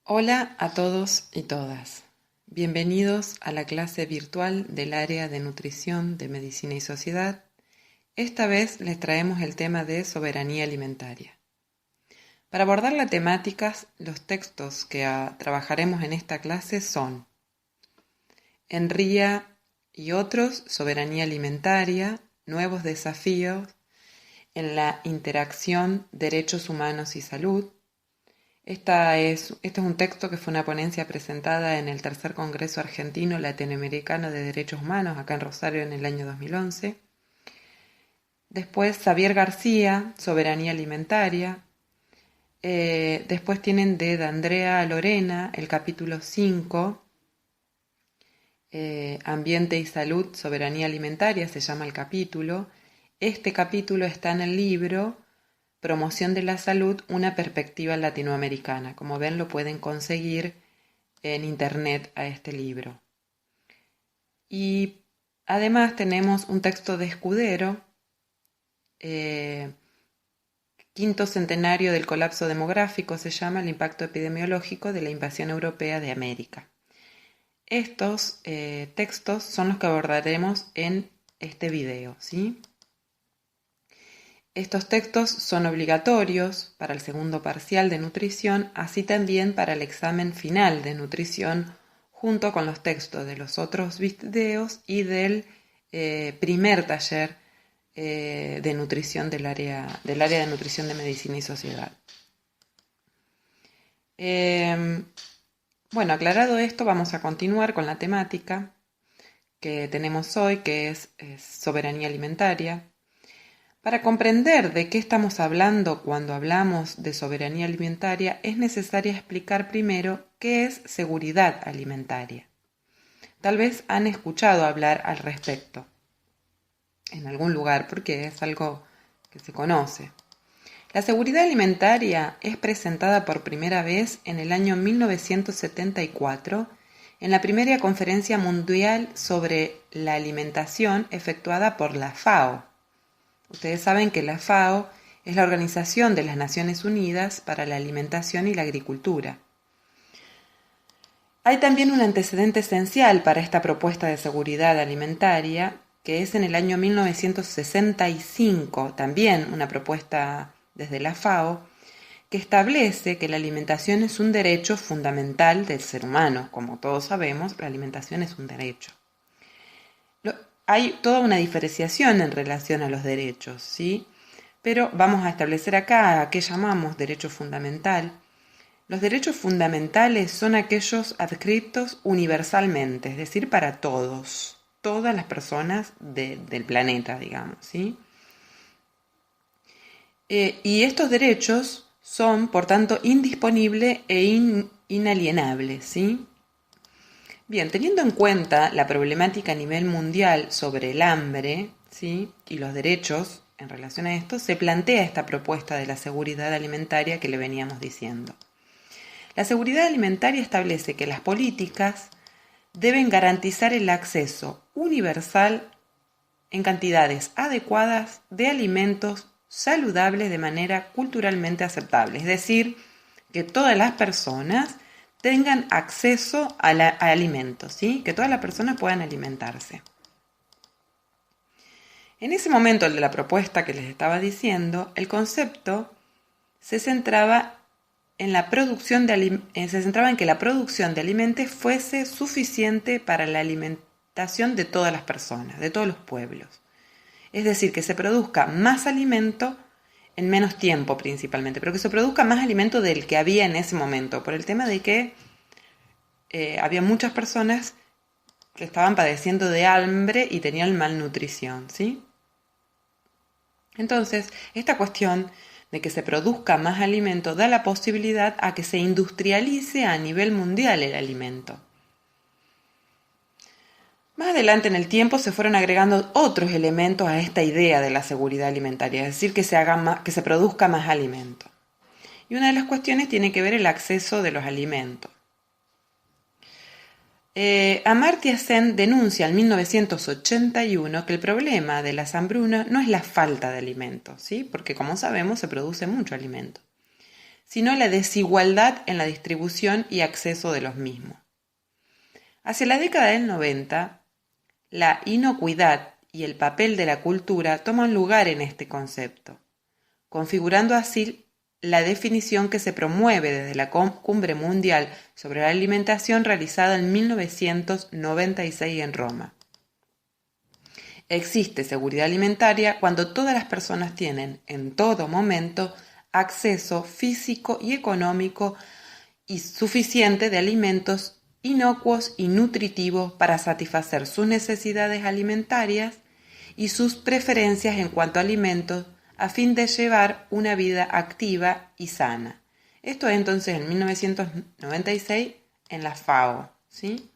Hola a todos y todas. Bienvenidos a la clase virtual del área de nutrición de Medicina y Sociedad. Esta vez les traemos el tema de soberanía alimentaria. Para abordar la temática, los textos que trabajaremos en esta clase son Enría y otros, soberanía alimentaria, nuevos desafíos en la interacción derechos humanos y salud. Este es un texto que fue una ponencia presentada en el Tercer Congreso Argentino Latinoamericano de Derechos Humanos, acá en Rosario, en el año 2011. Después, Xavier García, Soberanía Alimentaria. Después tienen de Andrea Lorena, el capítulo 5, Ambiente y Salud, Soberanía Alimentaria, se llama el capítulo. Este capítulo está en el libro Promoción de la Salud, una perspectiva latinoamericana. Como ven, lo pueden conseguir en internet a este libro. Y además tenemos un texto de Escudero, quinto centenario del colapso demográfico, se llama el impacto epidemiológico de la invasión europea de América. Estos textos son los que abordaremos en este video, ¿sí? Estos textos son obligatorios para el segundo parcial de nutrición, así también para el examen final de nutrición, junto con los textos de los otros videos y del primer taller de nutrición del área de nutrición de Medicina y Sociedad. Bueno, aclarado esto, vamos a continuar con la temática que tenemos hoy, que es soberanía alimentaria. Para comprender de qué estamos hablando cuando hablamos de soberanía alimentaria, es necesario explicar primero qué es seguridad alimentaria. Tal vez han escuchado hablar al respecto en algún lugar, porque es algo que se conoce. La seguridad alimentaria es presentada por primera vez en el año 1974 en la primera conferencia mundial sobre la alimentación efectuada por la FAO. Ustedes saben que la FAO es la Organización de las Naciones Unidas para la Alimentación y la Agricultura. Hay también un antecedente esencial para esta propuesta de seguridad alimentaria, que es en el año 1965, también una propuesta desde la FAO, que establece que la alimentación es un derecho fundamental del ser humano. Como todos sabemos, la alimentación es un derecho. Hay toda una diferenciación en relación a los derechos, ¿sí? Pero vamos a establecer acá a qué llamamos derecho fundamental. Los derechos fundamentales son aquellos adscritos universalmente, es decir, para todas las personas del planeta, digamos, ¿sí? Y estos derechos son, por tanto, indisponibles e inalienables, ¿sí? Bien, teniendo en cuenta la problemática a nivel mundial sobre el hambre, ¿sí?, y los derechos en relación a esto, se plantea esta propuesta de la seguridad alimentaria que le veníamos diciendo. La seguridad alimentaria establece que las políticas deben garantizar el acceso universal en cantidades adecuadas de alimentos saludables de manera culturalmente aceptable, es decir, que todas las personas tengan acceso a alimentos, ¿sí? Que todas las personas puedan alimentarse. En ese momento, el de la propuesta que les estaba diciendo, el concepto se centraba en que la producción de alimentos fuese suficiente para la alimentación de todas las personas, de todos los pueblos. Es decir, que se produzca más alimento en menos tiempo principalmente, pero que se produzca más alimento del que había en ese momento, por el tema de que había muchas personas que estaban padeciendo de hambre y tenían malnutrición, ¿sí? Entonces, esta cuestión de que se produzca más alimento da la posibilidad a que se industrialice a nivel mundial el alimento. Más adelante en el tiempo se fueron agregando otros elementos a esta idea de la seguridad alimentaria, es decir, que se produzca más alimento. Y una de las cuestiones tiene que ver el acceso de los alimentos. Amartya Sen denuncia en 1981 que el problema de las hambrunas no es la falta de alimentos, ¿sí? Porque como sabemos se produce mucho alimento, sino la desigualdad en la distribución y acceso de los mismos. Hacia la década del 90, la inocuidad y el papel de la cultura toman lugar en este concepto, configurando así la definición que se promueve desde la Cumbre Mundial sobre la Alimentación realizada en 1996 en Roma. Existe seguridad alimentaria cuando todas las personas tienen, en todo momento, acceso físico y económico y suficiente de alimentos inocuos y nutritivos para satisfacer sus necesidades alimentarias y sus preferencias en cuanto a alimentos a fin de llevar una vida activa y sana. Esto es entonces en 1996 en la FAO, ¿sí?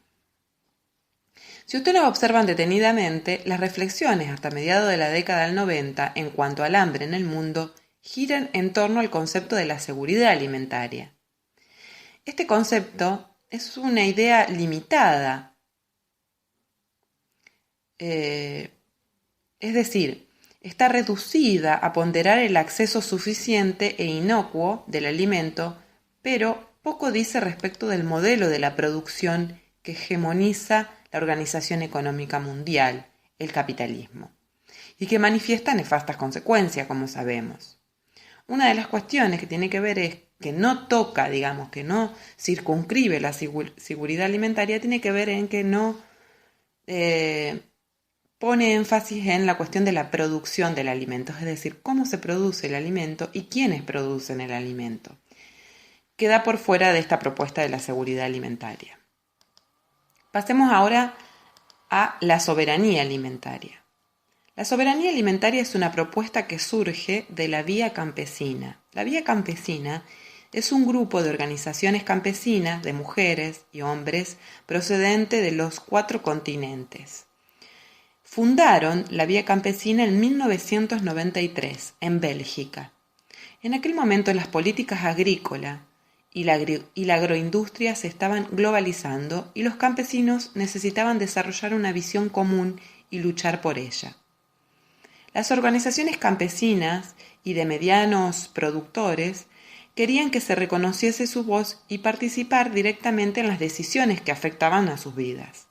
Si ustedes observan detenidamente, las reflexiones hasta mediados de la década del 90 en cuanto al hambre en el mundo giran en torno al concepto de la seguridad alimentaria. Este concepto es una idea limitada, es decir, está reducida a ponderar el acceso suficiente e inocuo del alimento, pero poco dice respecto del modelo de la producción que hegemoniza la Organización Económica Mundial, el capitalismo, y que manifiesta nefastas consecuencias, como sabemos. Una de las cuestiones que tiene que ver es que no toca, digamos, que no circunscribe la seguridad alimentaria, tiene que ver en que no pone énfasis en la cuestión de la producción del alimento, es decir, cómo se produce el alimento y quiénes producen el alimento. Queda por fuera de esta propuesta de la seguridad alimentaria. Pasemos ahora a la soberanía alimentaria. La soberanía alimentaria es una propuesta que surge de la Vía Campesina. La Vía Campesina es un grupo de organizaciones campesinas de mujeres y hombres procedente de los 4 continentes. Fundaron la Vía Campesina en 1993, en Bélgica. En aquel momento las políticas agrícolas y la agroindustria se estaban globalizando y los campesinos necesitaban desarrollar una visión común y luchar por ella. Las organizaciones campesinas y de medianos productores querían que se reconociese su voz y participar directamente en las decisiones que afectaban a sus vidas.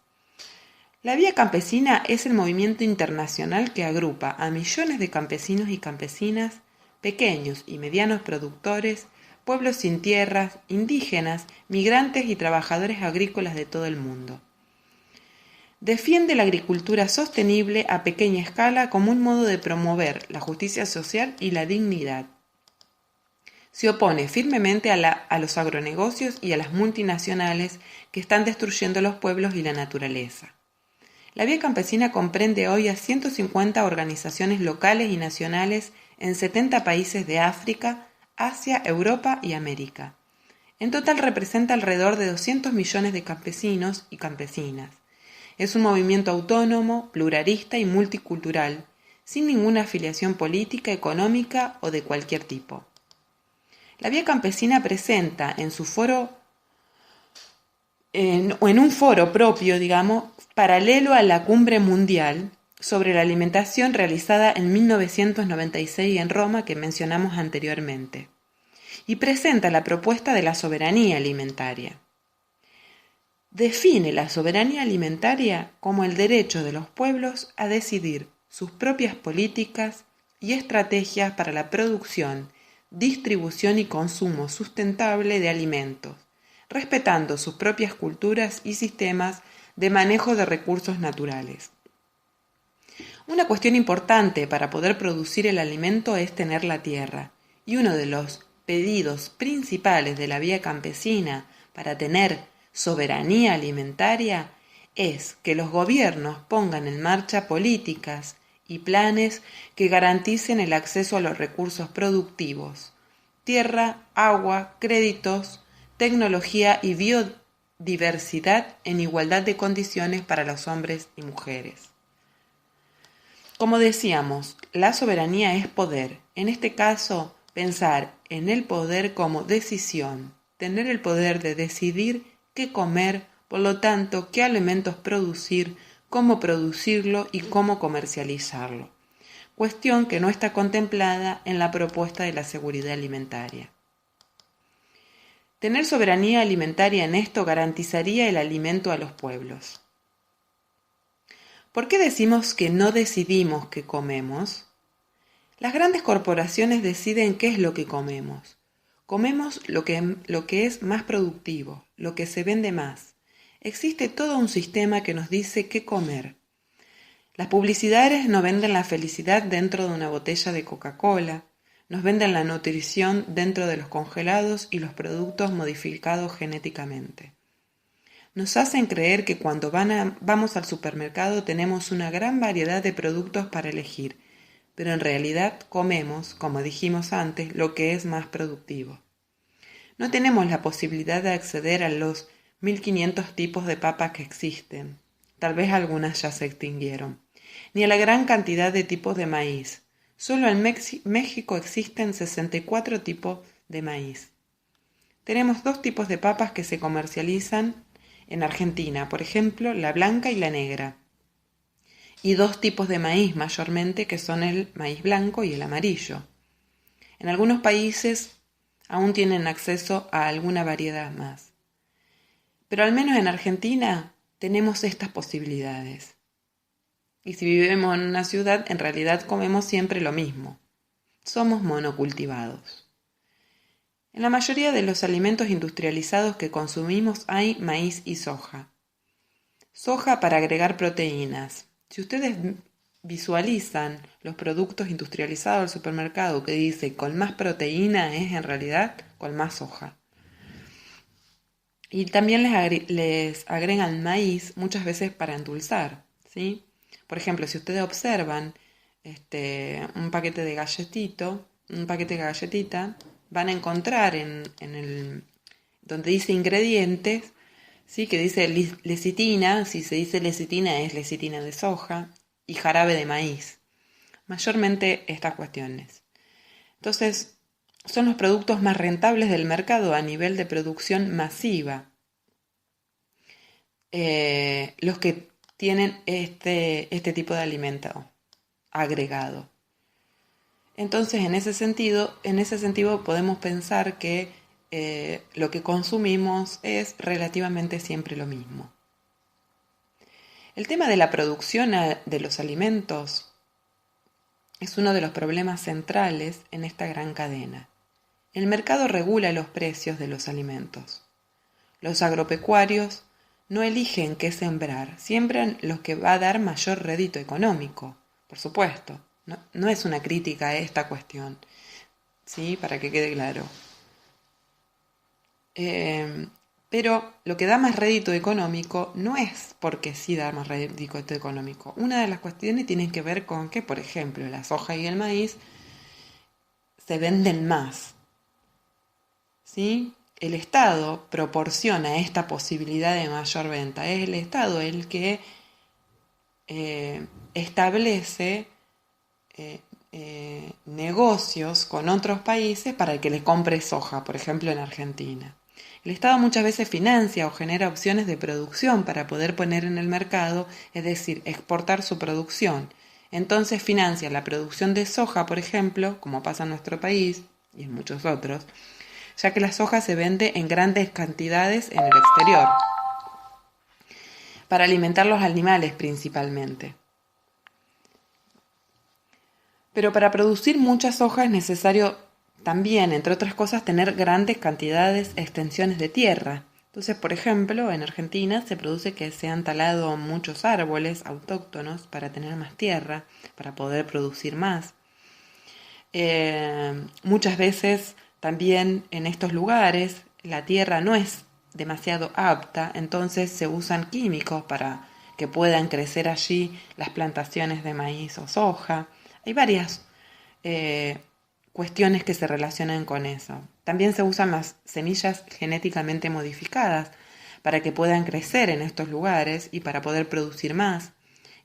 La Vía Campesina es el movimiento internacional que agrupa a millones de campesinos y campesinas, pequeños y medianos productores, pueblos sin tierras, indígenas, migrantes y trabajadores agrícolas de todo el mundo. Defiende la agricultura sostenible a pequeña escala como un modo de promover la justicia social y la dignidad. Se opone firmemente a los agronegocios y a las multinacionales que están destruyendo los pueblos y la naturaleza. La Vía Campesina comprende hoy a 150 organizaciones locales y nacionales en 70 países de África, Asia, Europa y América. En total representa alrededor de 200 millones de campesinos y campesinas. Es un movimiento autónomo, pluralista y multicultural, sin ninguna afiliación política, económica o de cualquier tipo. La Vía Campesina presenta en su foro en un foro propio, digamos, paralelo a la Cumbre Mundial sobre la Alimentación realizada en 1996 en Roma que mencionamos anteriormente, y presenta la propuesta de la soberanía alimentaria. Define la soberanía alimentaria como el derecho de los pueblos a decidir sus propias políticas y estrategias para la producción, distribución y consumo sustentable de alimentos, respetando sus propias culturas y sistemas de manejo de recursos naturales. Una cuestión importante para poder producir el alimento es tener la tierra, y uno de los pedidos principales de la Vía Campesina para tener soberanía alimentaria es que los gobiernos pongan en marcha políticas y planes que garanticen el acceso a los recursos productivos, tierra, agua, créditos, tecnología y biodiversidad en igualdad de condiciones para los hombres y mujeres. Como decíamos, la soberanía es poder. En este caso, pensar en el poder como decisión, tener el poder de decidir qué comer, por lo tanto, qué alimentos producir, cómo producirlo y cómo comercializarlo. Cuestión que no está contemplada en la propuesta de la seguridad alimentaria. Tener soberanía alimentaria en esto garantizaría el alimento a los pueblos. ¿Por qué decimos que no decidimos qué comemos? Las grandes corporaciones deciden qué es lo que comemos. Comemos lo que es más productivo, lo que se vende más. Existe todo un sistema que nos dice qué comer. Las publicidades nos venden la felicidad dentro de una botella de Coca-Cola, nos venden la nutrición dentro de los congelados y los productos modificados genéticamente. Nos hacen creer que cuando vamos al supermercado tenemos una gran variedad de productos para elegir, pero en realidad comemos, como dijimos antes, lo que es más productivo. No tenemos la posibilidad de acceder a los 1500 tipos de papas que existen, tal vez algunas ya se extinguieron, ni a la gran cantidad de tipos de maíz. Solo en México existen 64 tipos de maíz. Tenemos 2 tipos de papas que se comercializan en Argentina, por ejemplo, la blanca y la negra. Y 2 tipos de maíz mayormente, que son el maíz blanco y el amarillo. En algunos países aún tienen acceso a alguna variedad más. Pero al menos en Argentina tenemos estas posibilidades. Y si vivimos en una ciudad, en realidad comemos siempre lo mismo. Somos monocultivados. En la mayoría de los alimentos industrializados que consumimos hay maíz y soja. Soja para agregar proteínas. Si ustedes visualizan los productos industrializados del supermercado que dice con más proteína, es en realidad con más soja. Y también les agregan maíz muchas veces para endulzar, ¿sí? Por ejemplo, si ustedes observan un paquete de galletita, van a encontrar en el donde dice ingredientes, ¿sí? Que dice lecitina. Si se dice lecitina, es lecitina de soja y jarabe de maíz. Mayormente estas cuestiones. Entonces, son los productos más rentables del mercado a nivel de producción masiva. Los que tienen este tipo de alimento agregado. Entonces, en ese sentido podemos pensar que lo que consumimos es relativamente siempre lo mismo. El tema de la producción de los alimentos es uno de los problemas centrales en esta gran cadena. El mercado regula los precios de los alimentos. Los agropecuarios no eligen qué sembrar, siembran lo que va a dar mayor rédito económico, por supuesto. No es una crítica a esta cuestión, ¿sí? Para que quede claro. Pero lo que da más rédito económico no es porque sí da más rédito económico. Una de las cuestiones tiene que ver con que, por ejemplo, la soja y el maíz se venden más, ¿sí? El Estado proporciona esta posibilidad de mayor venta. Es el Estado el que establece negocios con otros países para que les compre soja, por ejemplo en Argentina. El Estado muchas veces financia o genera opciones de producción para poder poner en el mercado, es decir, exportar su producción. Entonces financia la producción de soja, por ejemplo, como pasa en nuestro país y en muchos otros, ya que la soja se vende en grandes cantidades en el exterior, para alimentar los animales principalmente. Pero para producir mucha soja es necesario también, entre otras cosas, tener grandes cantidades, extensiones de tierra. Entonces, por ejemplo, en Argentina se produce que se han talado muchos árboles autóctonos para tener más tierra, para poder producir más. Muchas veces también en estos lugares la tierra no es demasiado apta, entonces se usan químicos para que puedan crecer allí las plantaciones de maíz o soja. Hay varias cuestiones que se relacionan con eso. También se usan las semillas genéticamente modificadas para que puedan crecer en estos lugares y para poder producir más.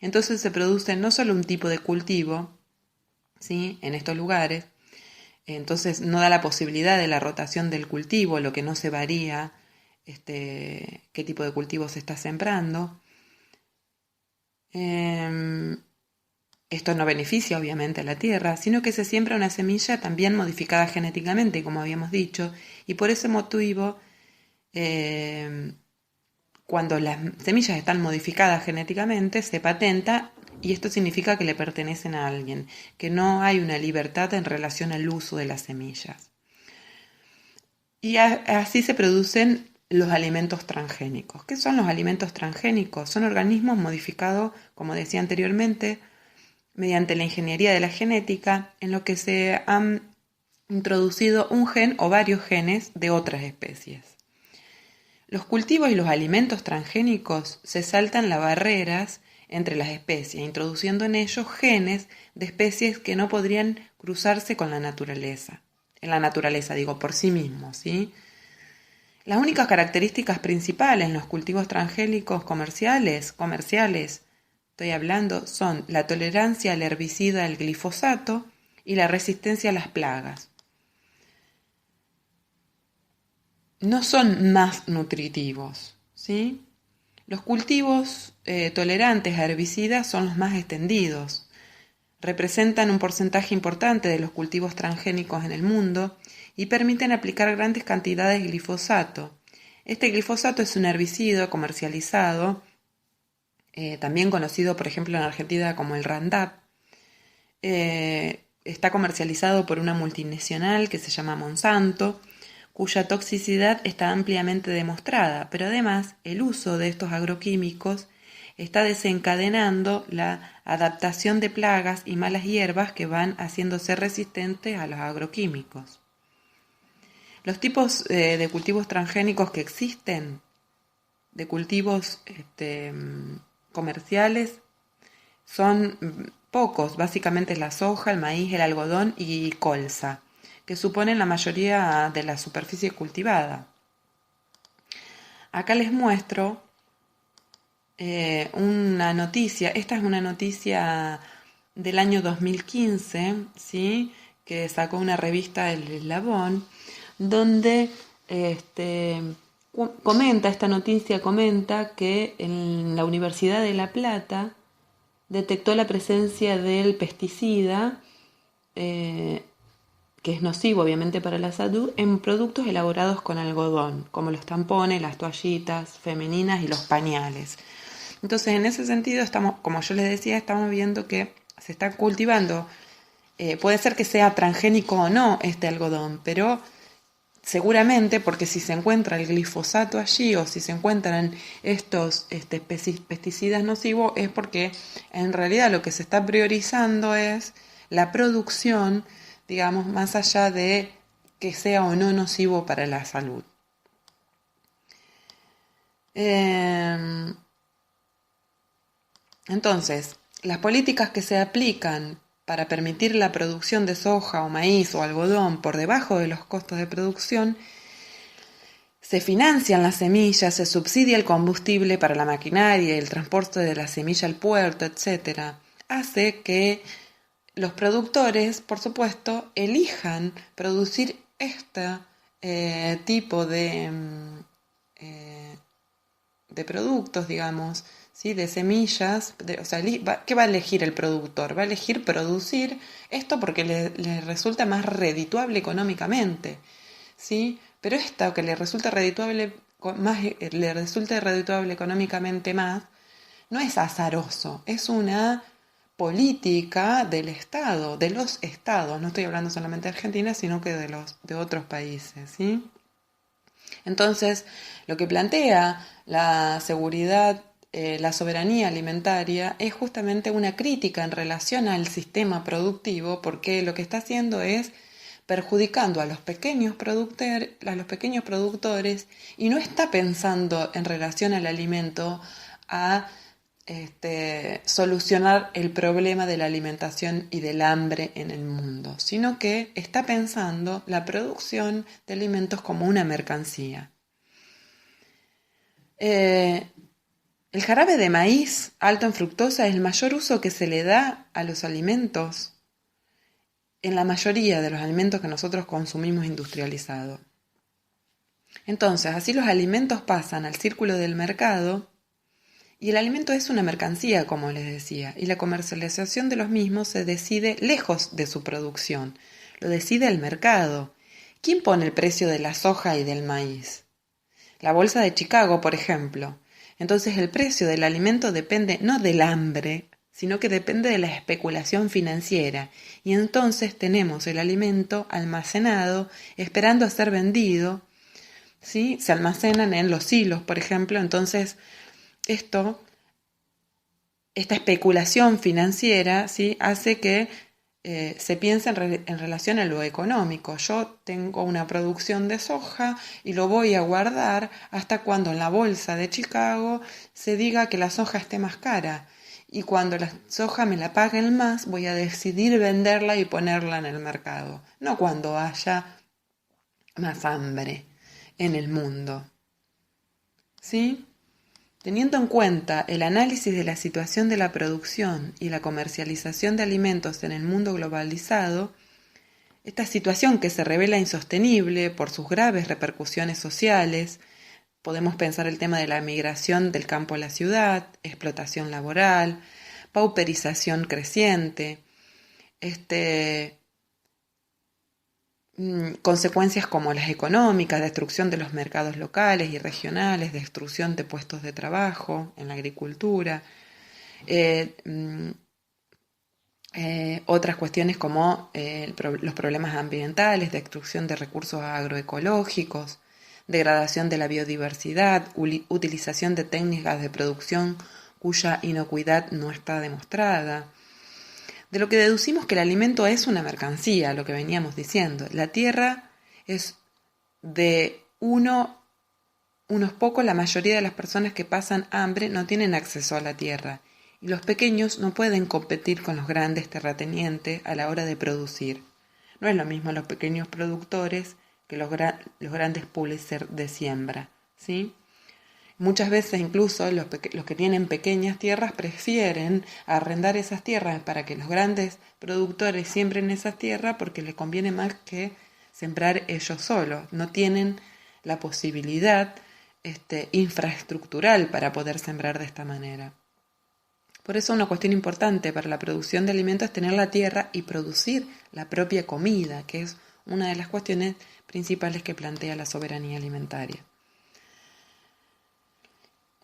Entonces se produce no solo un tipo de cultivo, ¿sí? En estos lugares, entonces no da la posibilidad de la rotación del cultivo, lo que no se varía qué tipo de cultivo se está sembrando. Esto no beneficia obviamente a la tierra, sino que se siembra una semilla también modificada genéticamente, como habíamos dicho, y por ese motivo, cuando las semillas están modificadas genéticamente, se patenta y esto significa que le pertenecen a alguien, que no hay una libertad en relación al uso de las semillas. Y así se producen los alimentos transgénicos. ¿Qué son los alimentos transgénicos? Son organismos modificados, como decía anteriormente, mediante la ingeniería de la genética, en lo que se han introducido un gen o varios genes de otras especies. Los cultivos y los alimentos transgénicos se saltan las barreras entre las especies, introduciendo en ellos genes de especies que no podrían cruzarse con la naturaleza. En la naturaleza, digo, por sí mismos, ¿sí? Las únicas características principales en los cultivos transgénicos comerciales, estoy hablando, son la tolerancia al herbicida, al glifosato, y la resistencia a las plagas. No son más nutritivos, ¿sí? Los cultivos tolerantes a herbicidas son los más extendidos. Representan un porcentaje importante de los cultivos transgénicos en el mundo y permiten aplicar grandes cantidades de glifosato. Este glifosato es un herbicida comercializado, también conocido por ejemplo en Argentina como el Roundup. Está comercializado por una multinacional que se llama Monsanto, cuya toxicidad está ampliamente demostrada, pero además el uso de estos agroquímicos está desencadenando la adaptación de plagas y malas hierbas que van haciéndose resistentes a los agroquímicos. Los tipos de cultivos transgénicos que existen, de cultivos comerciales, son pocos, básicamente la soja, el maíz, el algodón y colza, que suponen la mayoría de la superficie cultivada. Acá les muestro una noticia, esta es una noticia del año 2015, ¿sí? Que sacó una revista El Eslabón, donde esta noticia comenta que en la Universidad de La Plata detectó la presencia del pesticida, que es nocivo obviamente para la salud, en productos elaborados con algodón, como los tampones, las toallitas femeninas y los pañales. Entonces, en ese sentido, como yo les decía, estamos viendo que se está cultivando, puede ser que sea transgénico o no este algodón, pero seguramente, porque si se encuentra el glifosato allí o si se encuentran estos pesticidas nocivos, es porque en realidad lo que se está priorizando es la producción, digamos, más allá de que sea o no nocivo para la salud. Entonces, las políticas que se aplican para permitir la producción de soja o maíz o algodón por debajo de los costos de producción, se financian las semillas, se subsidia el combustible para la maquinaria y el transporte de la semilla al puerto, etc. Hace que los productores, por supuesto, elijan producir este tipo de productos, digamos, ¿sí? De semillas. ¿Qué va a elegir el productor? Va a elegir producir esto porque le resulta más redituable económicamente, ¿sí? Pero esto que le resulta redituable económicamente más, no es azaroso, es una política del Estado, de los estados. No estoy hablando solamente de Argentina, sino que de otros países, ¿sí? Entonces, lo que plantea la seguridad, la soberanía alimentaria, es justamente una crítica en relación al sistema productivo, porque lo que está haciendo es perjudicando a los pequeños productores y no está pensando en relación al alimento a solucionar el problema de la alimentación y del hambre en el mundo, sino que está pensando la producción de alimentos como una mercancía. El jarabe de maíz alto en fructosa es el mayor uso que se le da a los alimentos, en la mayoría de los alimentos que nosotros consumimos industrializados. Entonces, así los alimentos pasan al círculo del mercado Y el alimento es una mercancía, como les decía, y la comercialización de los mismos se decide lejos de su producción. Lo decide el mercado. ¿Quién pone el precio de la soja y del maíz? La bolsa de Chicago, por ejemplo. Entonces el precio del alimento depende no del hambre, sino que depende de la especulación financiera. Y entonces tenemos el alimento almacenado, esperando a ser vendido, ¿sí? Se almacenan en los silos, por ejemplo. Entonces esta especulación financiera, ¿sí? Hace que se piensa en relación a lo económico. Yo tengo una producción de soja y lo voy a guardar hasta cuando en la bolsa de Chicago se diga que la soja esté más cara. Y cuando la soja me la paguen más, voy a decidir venderla y ponerla en el mercado. No cuando haya más hambre en el mundo. ¿Sí? Teniendo en cuenta el análisis de la situación de la producción y la comercialización de alimentos en el mundo globalizado, esta situación que se revela insostenible por sus graves repercusiones sociales, podemos pensar el tema de la migración del campo a la ciudad, explotación laboral, pauperización creciente, consecuencias como las económicas, destrucción de los mercados locales y regionales, destrucción de puestos de trabajo en la agricultura, eh, mm, otras cuestiones como los problemas ambientales, destrucción de recursos agroecológicos, degradación de la biodiversidad, utilización de técnicas de producción cuya inocuidad no está demostrada. De lo que deducimos que el alimento es una mercancía, lo que veníamos diciendo. La tierra es de unos pocos, la mayoría de las personas que pasan hambre no tienen acceso a la tierra. Y los pequeños no pueden competir con los grandes terratenientes a la hora de producir. No es lo mismo los pequeños productores que los grandes publishers de siembra, ¿sí? Muchas veces incluso los que tienen pequeñas tierras prefieren arrendar esas tierras para que los grandes productores siembren esas tierras porque les conviene más que sembrar ellos solos. No tienen la posibilidad infraestructural para poder sembrar de esta manera. Por eso una cuestión importante para la producción de alimentos es tener la tierra y producir la propia comida, que es una de las cuestiones principales que plantea la soberanía alimentaria.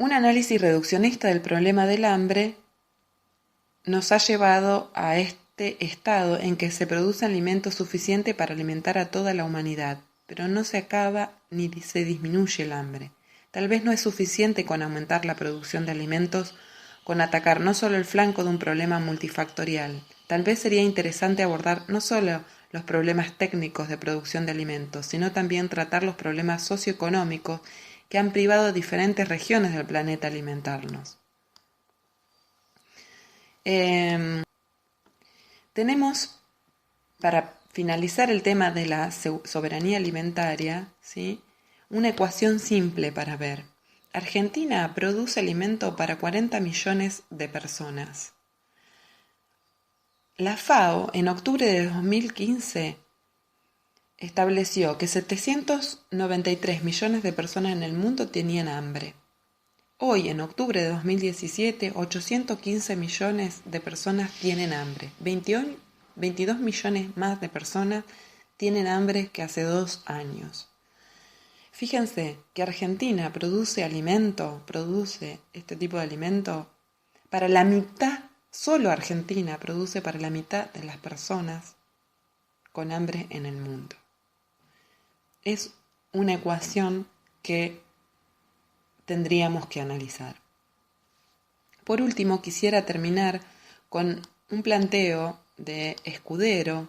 Un análisis reduccionista del problema del hambre nos ha llevado a este estado en que se produce alimento suficiente para alimentar a toda la humanidad, pero no se acaba ni se disminuye el hambre. Tal vez no es suficiente con aumentar la producción de alimentos, con atacar no solo el flanco de un problema multifactorial. Tal vez sería interesante abordar no solo los problemas técnicos de producción de alimentos, sino también tratar los problemas socioeconómicos que han privado a diferentes regiones del planeta alimentarnos. Tenemos, para finalizar el tema de la soberanía alimentaria, ¿sí?, una ecuación simple para ver. Argentina produce alimento para 40 millones de personas. La FAO, en octubre de 2015, estableció que 793 millones de personas en el mundo tenían hambre. Hoy, en octubre de 2017, 815 millones de personas tienen hambre. 22 millones más de personas tienen hambre que hace 2 años. Fíjense que Argentina produce este tipo de alimento para la mitad, solo Argentina produce para la mitad de las personas con hambre en el mundo. Es una ecuación que tendríamos que analizar. Por último, quisiera terminar con un planteo de Escudero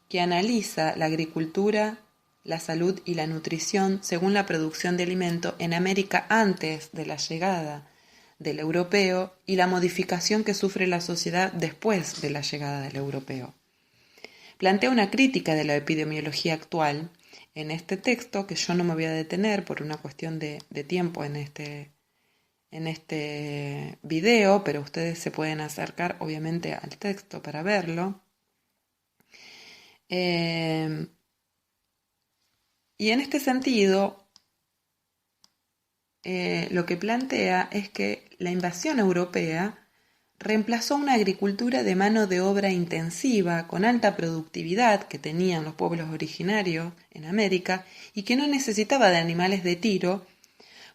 que analiza la agricultura, la salud y la nutrición según la producción de alimento en América antes de la llegada del europeo y la modificación que sufre la sociedad después de la llegada del europeo. Plantea una crítica de la epidemiología actual en este texto, que yo no me voy a detener por una cuestión de tiempo en este video, pero ustedes se pueden acercar obviamente al texto para verlo. Y en este sentido, lo que plantea es que la invasión europea reemplazó una agricultura de mano de obra intensiva, con alta productividad que tenían los pueblos originarios en América y que no necesitaba de animales de tiro,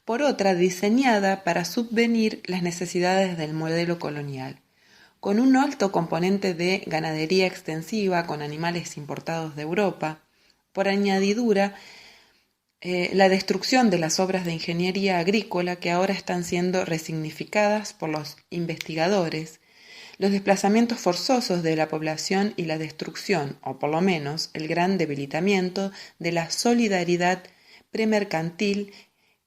por otra diseñada para subvenir las necesidades del modelo colonial, con un alto componente de ganadería extensiva con animales importados de Europa. Por añadidura, la destrucción de las obras de ingeniería agrícola que ahora están siendo resignificadas por los investigadores, los desplazamientos forzosos de la población y la destrucción, o por lo menos el gran debilitamiento de la solidaridad premercantil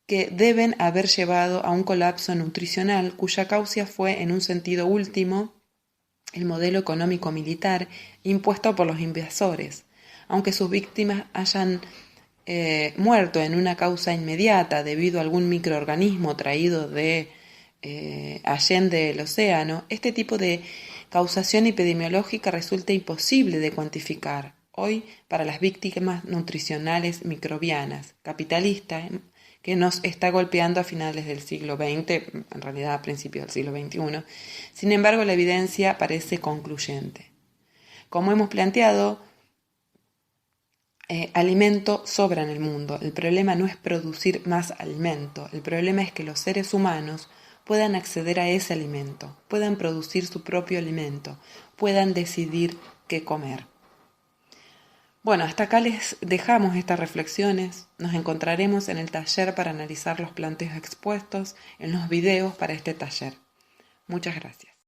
que deben haber llevado a un colapso nutricional cuya causa fue, en un sentido último, el modelo económico militar impuesto por los invasores, aunque sus víctimas hayan muerto en una causa inmediata debido a algún microorganismo traído de allende el océano. Este tipo de causación epidemiológica resulta imposible de cuantificar hoy para las víctimas nutricionales microbianas, capitalistas, que nos está golpeando a finales del siglo XX, en realidad a principios del siglo XXI. Sin embargo, la evidencia parece concluyente. Como hemos planteado, alimento sobra en el mundo. El problema no es producir más alimento, el problema es que los seres humanos puedan acceder a ese alimento, puedan producir su propio alimento, puedan decidir qué comer. Bueno, hasta acá les dejamos estas reflexiones. Nos encontraremos en el taller para analizar los planteos expuestos, en los videos para este taller. Muchas gracias.